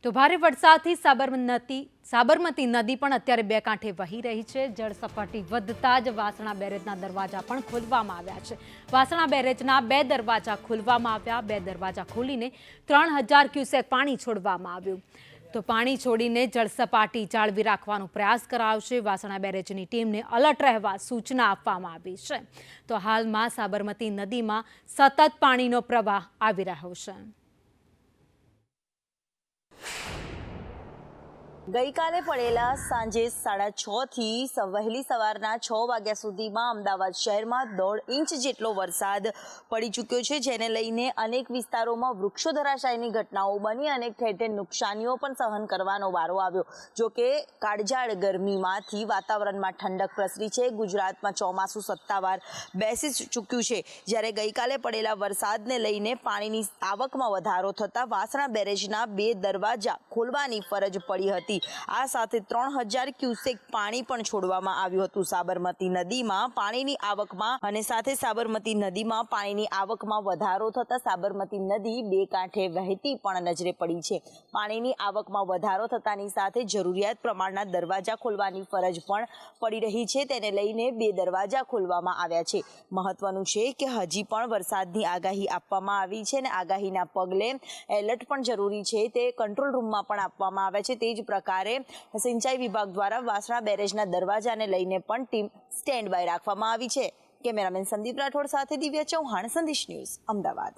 તો ભારે વરસાદથી સાબરમતી નદી પણ અત્યારે બે કાંઠે વહી રહી છે। જળ સપાટી વધતા જ વાસણા બેરેજના દરવાજા પણ ખોલવામાં આવ્યા છે। વાસણા બેરેજના 2 દરવાજા ખોલવામાં આવ્યા। 2 દરવાજા ખોલીને 3000 ક્યુસેક પાણી છોડવામાં આવ્યું। તો પાણી છોડીને જળ સપાટી જાળવી રાખવાનો પ્રયાસ કરાવશે। વાસણા બેરેજની ટીમને એલર્ટ રહેવા સૂચના આપવામાં આવી છે। તો હાલમાં સાબરમતી નદીમાં સતત પાણીનો પ્રવાહ આવી રહ્યો છે। ગઈકાલે પડેલા સાંજે 6:30 થી વહેલી સવારના 6 વાગ્યા સુધીમાં અમદાવાદ શહેરમાં 1.5 ઇંચ જેટલો વરસાદ પડી ચૂક્યો છે, જેને લઈને અનેક વિસ્તારોમાં વૃક્ષો ધરાશાયની ઘટનાઓ બની, અનેક ઠેર ઠેર નુકસાનીઓ પણ સહન કરવાનો વારો આવ્યો। જો કે કાળઝાળ ગરમીમાંથી વાતાવરણમાં ઠંડક પ્રસરી છે। ગુજરાતમાં ચોમાસું સત્તાવાર બેસી ચૂક્યું છે, જ્યારે ગઈકાલે પડેલા વરસાદને લઈને પાણીની આવકમાં વધારો થતાં વાસણા બેરેજના 2 દરવાજા ખોલવાની ફરજ પડી હતી। આ સાથે 3000 ક્યુસેક પાણી પણ છોડવામાં આવ્યું હતું। સાબરમતી નદીમાં પાણીની આવકમાં વધારો થતા સાબરમતી નદી 2 કાંઠે વહેતી પણ નજરે પડી છે। પાણીની આવકમાં વધારો થતાની સાથે જરૂરિયાત પ્રમાણના દરવાજા ખોલવાની ફરજ પણ પડી રહી છે। તેને લઈને 2 દરવાજા ખોલવામાં આવ્યા છે। મહત્વનું છે કે હજી પણ વરસાદની આગાહી આપવામાં આવી છે અને આગાહીના પગલે એલર્ટ પણ જરૂરી છે તે કંટ્રોલ રૂમમાં પણ આપવામાં આવ્યા છે। તે જ પ્રકારે સિંચાઈ વિભાગ દ્વારા વાસણા બેરેજના દરવાજાને લઈને પણ ટીમ સ્ટેન્ડ બાય રાખવામાં આવી છે। કેમેરામેન સંદીપ રાઠોડ સાથે દિવ્યા ચૌહાણ, સંદેશ ન્યૂઝ, અમદાવાદ।